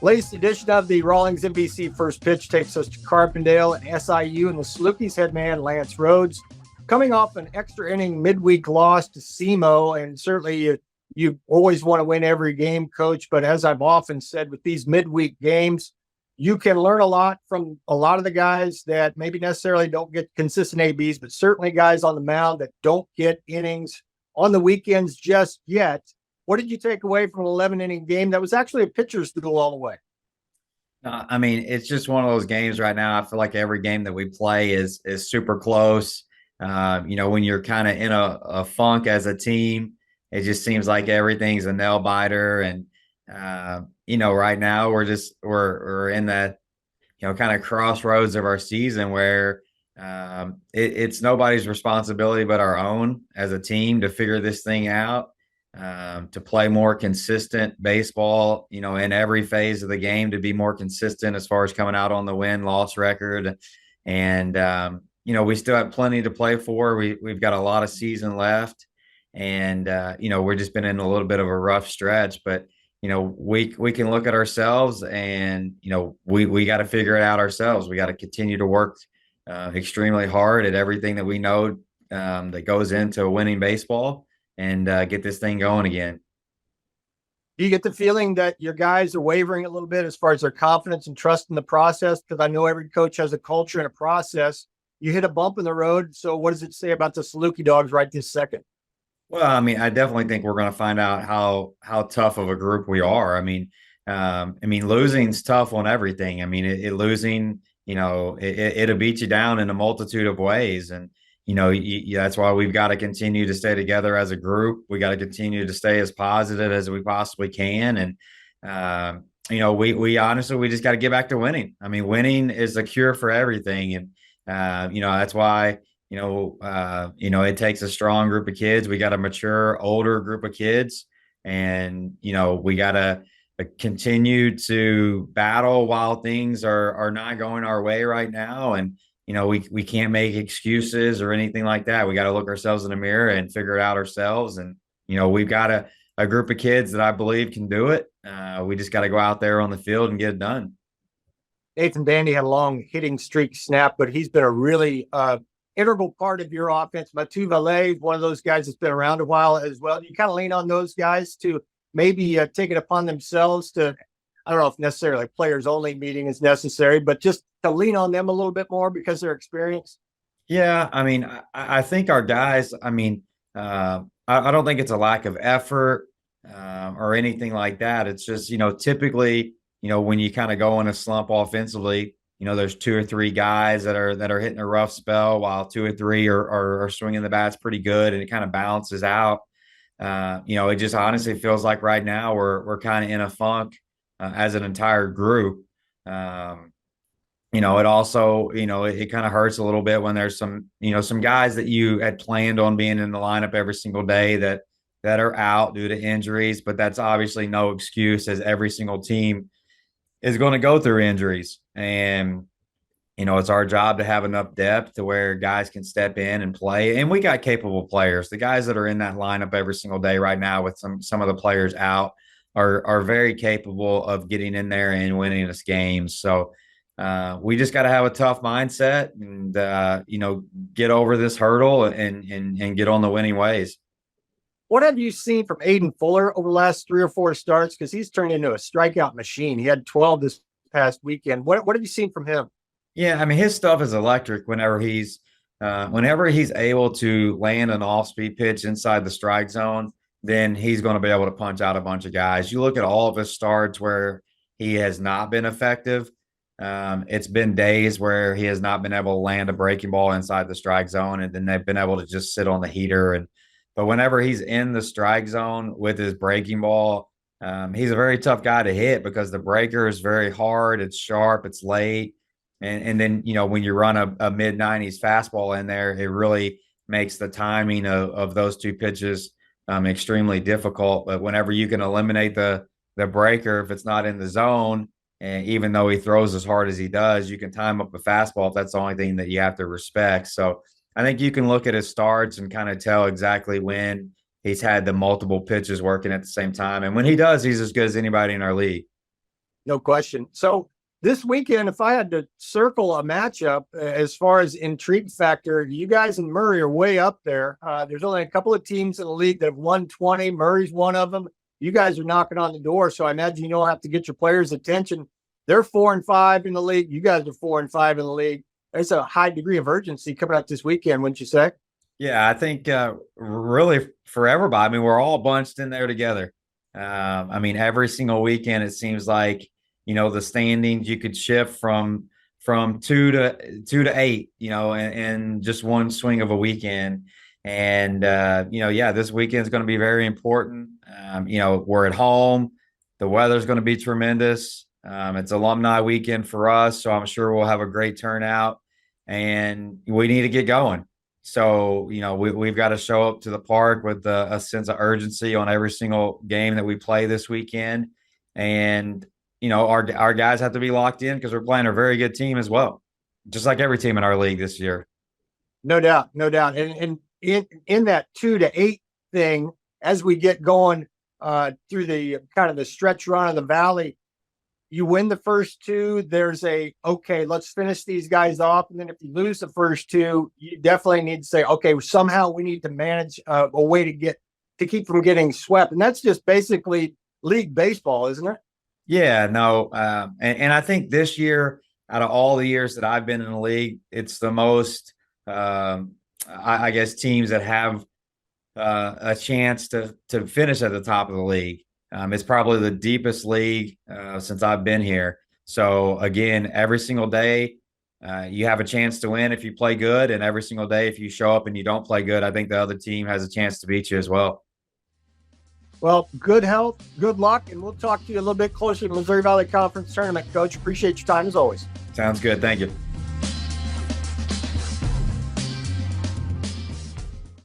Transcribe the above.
Latest edition of the Rawlings NBC First Pitch takes us to Carbondale and SIU, and the Salukis head man Lance Rhodes coming off an extra inning midweek loss to SEMO. And certainly you always want to win every game, Coach, but as I've often said, with these midweek games, you can learn a lot from a lot of the guys that maybe necessarily don't get consistent ABs, but certainly guys on the mound that don't get innings on the weekends just yet. What did you take away from an 11-inning game that was actually a pitcher's duel all the way? I mean, it's just one of those games right now. I feel like every game that we play is super close. When you're kind of in a funk as a team, it just seems like everything's a nail biter. And right now we're in that kind of crossroads of our season where it's nobody's responsibility but our own as a team to figure this thing out. To play more consistent baseball, in every phase of the game, to be more consistent as far as coming out on the win-loss record. And, we still have plenty to play for. We've got a lot of season left. And, we've just been in a little bit of a rough stretch. But, we can look at ourselves and, we got to figure it out ourselves. We got to continue to work extremely hard at everything that we know that goes into winning baseball. And get this thing going again. Do you get the feeling that your guys are wavering a little bit as far as their confidence and trust in the process? Because I know every coach has a culture and a process. You hit a bump in the road. So what does it say about the Saluki Dogs right this second? Well, I mean, I definitely think we're going to find out how tough of a group we are. I mean, losing's tough on everything. I mean, losing, it'll beat you down in a multitude of ways. And that's why we've got to continue to stay together as a group. We got to continue to stay as positive as we possibly can. And, we honestly, we just got to get back to winning. I mean, winning is the cure for everything. And, that's why, it takes a strong group of kids. We got a mature, older group of kids. And, we got to continue to battle while things are not going our way right now. And, we can't make excuses or anything like that. We got to look ourselves in the mirror and figure it out ourselves. And, we've got a group of kids that I believe can do it. We just got to go out there on the field and get it done. Nathan Bandy had a long hitting streak snap, but he's been a really integral part of your offense. Matu Valet, one of those guys that's been around a while as well. You kind of lean on those guys to maybe take it upon themselves to, I don't know if necessarily players only meeting is necessary, but just to lean on them a little bit more because they're experienced. Yeah. I mean, I think our guys, I don't think it's a lack of effort or anything like that. It's just, typically, when you kind of go in a slump offensively, there's two or three guys that are hitting a rough spell while two or three are swinging the bats pretty good, and it kind of balances out. It just honestly feels like right now we're kind of in a funk. As an entire group. It also, it kind of hurts a little bit when there's some guys that you had planned on being in the lineup every single day that are out due to injuries, but that's obviously no excuse, as every single team is going to go through injuries. And, it's our job to have enough depth to where guys can step in and play. And we got capable players. The guys that are in that lineup every single day right now with some of the players out are very capable of getting in there and winning us games. So we just got to have a tough mindset and, get over this hurdle and get on the winning ways. What have you seen from Aiden Fuller over the last 3 or 4 starts? Because he's turned into a strikeout machine. He had 12 this past weekend. What have you seen from him? Yeah, I mean, his stuff is electric whenever he's able to land an off-speed pitch inside the strike zone. Then he's going to be able to punch out a bunch of guys. You look at all of his starts where he has not been effective. It's been days where he has not been able to land a breaking ball inside the strike zone, and then they've been able to just sit on the heater. But whenever he's in the strike zone with his breaking ball, he's a very tough guy to hit because the breaker is very hard. It's sharp. It's late. And then, when you run a mid-90s fastball in there, it really makes the timing of those two pitches extremely difficult. But whenever you can eliminate the breaker, if it's not in the zone, and even though he throws as hard as he does, you can time up a fastball if that's the only thing that you have to respect. So I think you can look at his starts and kind of tell exactly when he's had the multiple pitches working at the same time. And when he does, he's as good as anybody in our league. No question. So this weekend, if I had to circle a matchup as far as intrigue factor, you guys and Murray are way up there. There's only a couple of teams in the league that have won 20. Murray's one of them. You guys are knocking on the door, so I imagine you don't have to get your players' attention. They're 4-5 in the league. You guys are 4-5 in the league. There's a high degree of urgency coming up this weekend, wouldn't you say? Yeah, I think really for everybody. I mean, we're all bunched in there together. I mean, every single weekend it seems like the standings you could shift from 2 to 8, in just one swing of a weekend. And yeah, this weekend is going to be very important. We're at home. The weather's going to be tremendous. It's alumni weekend for us, so I'm sure we'll have a great turnout. And we need to get going. So, we've got to show up to the park with a sense of urgency on every single game that we play this weekend. And, our guys have to be locked in because we're playing a very good team as well, just like every team in our league this year. No doubt, no doubt. And in that 2-8 thing, as we get going through the kind of the stretch run of the Valley, you win the first two, there's okay, let's finish these guys off. And then if you lose the first two, you definitely need to say, okay, somehow we need to manage a way to keep from getting swept. And that's just basically league baseball, isn't it? Yeah, no. And I think this year, out of all the years that I've been in the league, it's the most, I guess, teams that have a chance to finish at the top of the league. It's probably the deepest league since I've been here. So again, every single day you have a chance to win if you play good, and every single day if you show up and you don't play good, I think the other team has a chance to beat you as well. Well, good health, good luck, and we'll talk to you a little bit closer to the Missouri Valley Conference Tournament, Coach. Appreciate your time as always. Sounds good. Thank you.